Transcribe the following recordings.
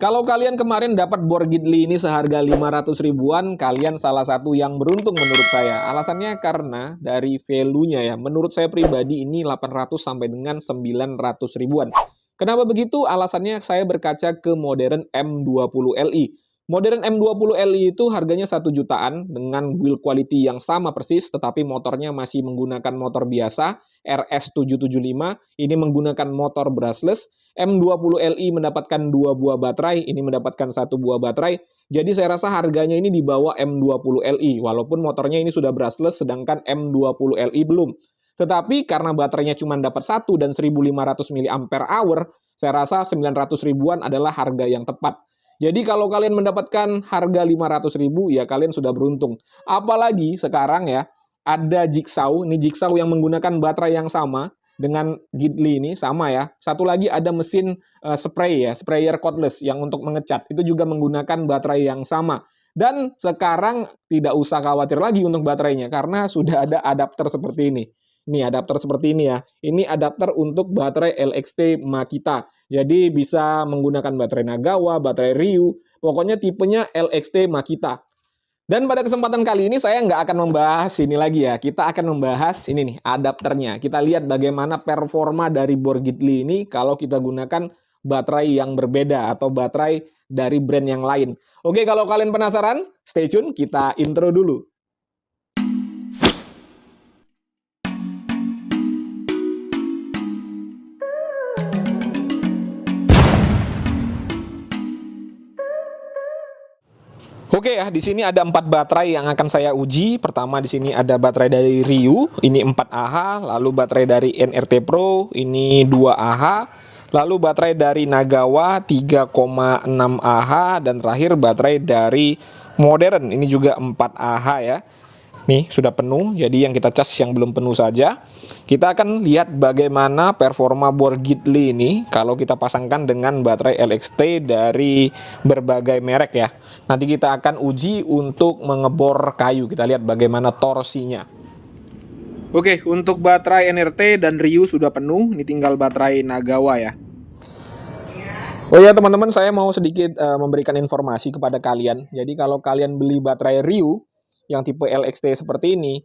Kalau kalian kemarin dapat bor Ghibli ini seharga 500 ribuan, kalian salah satu yang beruntung menurut saya. Alasannya karena dari value-nya ya, menurut saya pribadi ini 800 sampai dengan 900 ribuan. Kenapa begitu? Alasannya saya berkaca ke modern M20Li. Modern M20Li itu harganya 1 jutaan dengan build quality yang sama persis, tetapi motornya masih menggunakan motor biasa, RS775, ini menggunakan motor brushless. M20Li mendapatkan 2 buah baterai, ini mendapatkan 1 buah baterai. Jadi saya rasa harganya ini di bawah M20Li, walaupun motornya ini sudah brushless, sedangkan M20Li belum. Tetapi karena baterainya cuma dapat 1 dan 1500 mAh, saya rasa 900 ribuan adalah harga yang tepat. Jadi kalau kalian mendapatkan harga 500 ribu, ya kalian sudah beruntung. Apalagi sekarang ya, ada Jigsaw, ini Jigsaw yang menggunakan baterai yang sama, dengan Ghibli ini sama ya. Satu lagi ada mesin spray ya, sprayer cordless yang untuk mengecat. Itu juga menggunakan baterai yang sama. Dan sekarang tidak usah khawatir lagi untuk baterainya karena sudah ada adapter seperti ini. Ini adapter seperti ini ya. Ini adapter untuk baterai LXT Makita. Jadi bisa menggunakan baterai Nagawa, baterai Ryu. Pokoknya tipenya LXT Makita. Dan pada kesempatan kali ini saya nggak akan membahas ini lagi ya. Kita akan membahas ini nih, adapternya. Kita lihat bagaimana performa dari bor Ghibli ini kalau kita gunakan baterai yang berbeda atau baterai dari brand yang lain. Oke, kalau kalian penasaran, stay tune, kita intro dulu. Oke ya, di sini ada 4 baterai yang akan saya uji. Pertama di sini ada baterai dari Ryu, ini 4Ah, lalu baterai dari NRT Pro, ini 2Ah, lalu baterai dari Nagawa 3,6Ah, dan terakhir baterai dari Modern, ini juga 4Ah ya. Nih sudah penuh, jadi yang kita cas yang belum penuh saja. Kita akan lihat bagaimana performa bor Ghibli ini kalau kita pasangkan dengan baterai LXT dari berbagai merek ya. Nanti kita akan uji untuk mengebor kayu, kita lihat bagaimana torsinya. Oke, untuk baterai NRT dan Ryu sudah penuh, ini tinggal baterai Nagawa ya. Oh ya teman-teman, saya mau sedikit memberikan informasi kepada kalian. Jadi kalau kalian beli baterai Ryu yang tipe LXT seperti ini,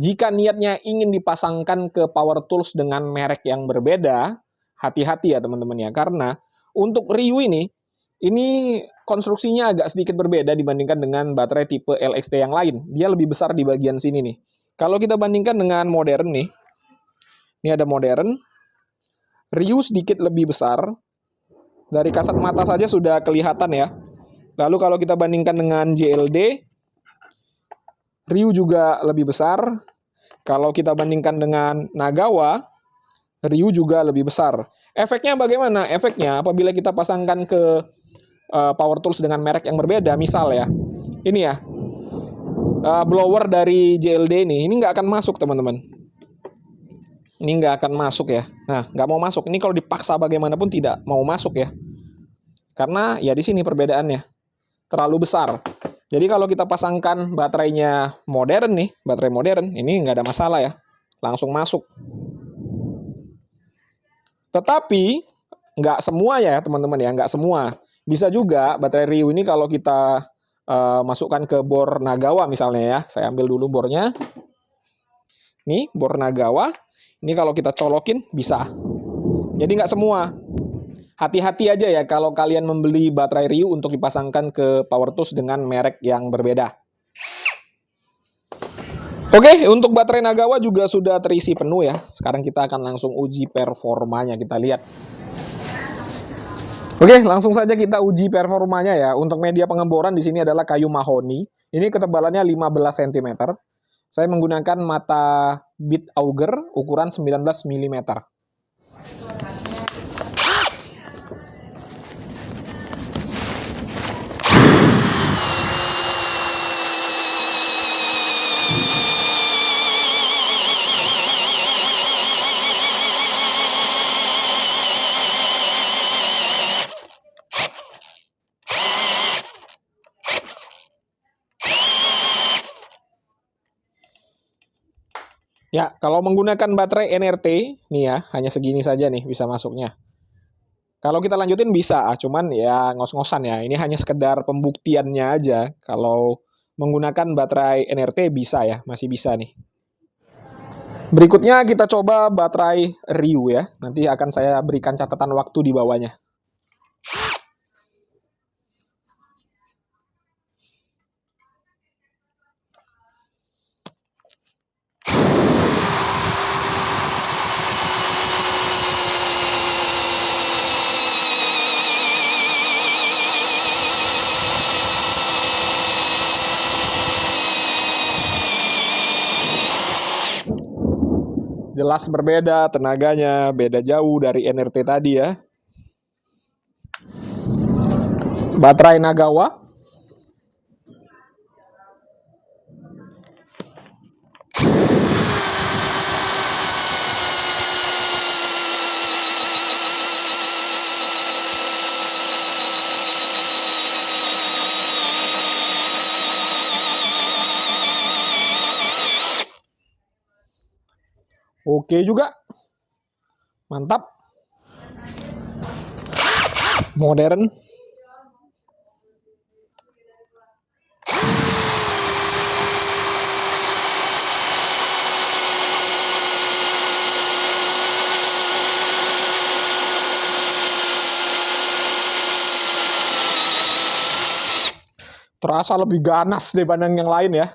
jika niatnya ingin dipasangkan ke power tools dengan merek yang berbeda, hati-hati ya teman-teman ya, karena untuk Ryu ini konstruksinya agak sedikit berbeda dibandingkan dengan baterai tipe LXT yang lain. Dia lebih besar di bagian sini nih. Kalau kita bandingkan dengan Modern nih, ini ada Modern, Ryu sedikit lebih besar, dari kasat mata saja sudah kelihatan ya. Lalu kalau kita bandingkan dengan JLD, Ryu juga lebih besar. Kalau kita bandingkan dengan Nagawa, Ryu juga lebih besar. Efeknya bagaimana? Efeknya apabila kita pasangkan ke power tools dengan merek yang berbeda, misal ya, ini ya, blower dari JLD ini nggak akan masuk teman-teman. Ini nggak akan masuk ya. Nah, nggak mau masuk. Ini kalau dipaksa bagaimanapun tidak mau masuk ya. Karena ya di sini perbedaannya terlalu besar. Jadi kalau kita pasangkan baterainya Modern nih, baterai Modern, ini nggak ada masalah ya, langsung masuk. Tetapi nggak semua ya teman-teman ya, nggak semua. Bisa juga baterai Ryu ini kalau kita masukkan ke bor Nagawa misalnya ya, saya ambil dulu bornya. Nih bor Nagawa, ini kalau kita colokin bisa. Jadi nggak semua. Hati-hati aja ya kalau kalian membeli baterai Ryu untuk dipasangkan ke power tools dengan merek yang berbeda. Oke, untuk baterai Nagawa juga sudah terisi penuh ya. Sekarang kita akan langsung uji performanya, kita lihat. Oke, langsung saja kita uji performanya ya. Untuk media pengeboran di sini adalah kayu mahoni. Ini ketebalannya 15 cm. Saya menggunakan mata bit auger ukuran 19 mm. Ya, kalau menggunakan baterai NRT, nih ya, hanya segini saja nih bisa masuknya. Kalau kita lanjutin bisa, cuman ya ngos-ngosan ya. Ini hanya sekedar pembuktiannya aja. Kalau menggunakan baterai NRT bisa ya, masih bisa nih. Berikutnya kita coba baterai Riu ya. Nanti akan saya berikan catatan waktu di bawahnya. Jelas berbeda tenaganya, beda jauh dari NRT tadi ya. Baterai Nagawa. Oke juga. Mantap. Modern. Terasa lebih ganas daripada yang lain ya.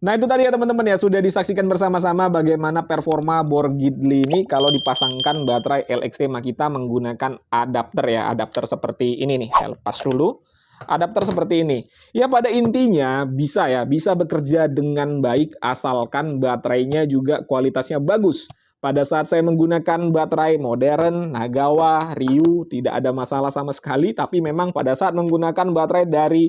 Nah itu tadi ya teman-teman ya, sudah disaksikan bersama-sama bagaimana performa bor Ghibli ini kalau dipasangkan baterai LXT Makita menggunakan adapter ya, adapter seperti ini nih. Saya lepas dulu. Adapter seperti ini. Ya pada intinya bisa ya, bisa bekerja dengan baik asalkan baterainya juga kualitasnya bagus. Pada saat saya menggunakan baterai modern, Nagawa, Ryu, tidak ada masalah sama sekali. Tapi memang pada saat menggunakan baterai dari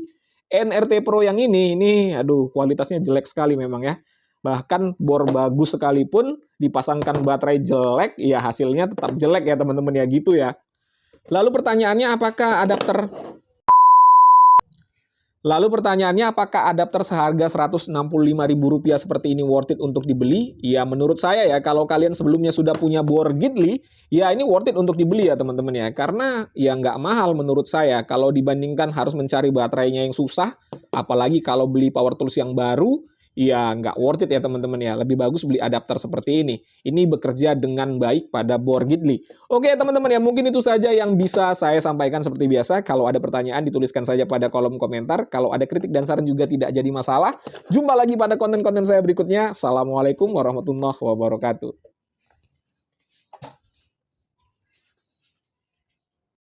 NRT Pro yang ini aduh kualitasnya jelek sekali memang ya. Bahkan bor bagus sekalipun dipasangkan baterai jelek, ya hasilnya tetap jelek ya teman-teman ya gitu ya. Lalu pertanyaannya apakah adapter seharga Rp165.000 seperti ini worth it untuk dibeli? Ya menurut saya ya, kalau kalian sebelumnya sudah punya bor Ghibli, ya ini worth it untuk dibeli ya teman-teman ya. Karena ya nggak mahal menurut saya. Kalau dibandingkan harus mencari baterainya yang susah, apalagi kalau beli power tools yang baru, ya nggak worth it ya teman-teman ya. Lebih bagus beli adapter seperti ini. Ini bekerja dengan baik pada bor Ghibli. Oke teman-teman ya, mungkin itu saja yang bisa saya sampaikan seperti biasa. Kalau ada pertanyaan dituliskan saja pada kolom komentar. Kalau ada kritik dan saran juga tidak jadi masalah. Jumpa lagi pada konten-konten saya berikutnya. Assalamualaikum warahmatullahi wabarakatuh.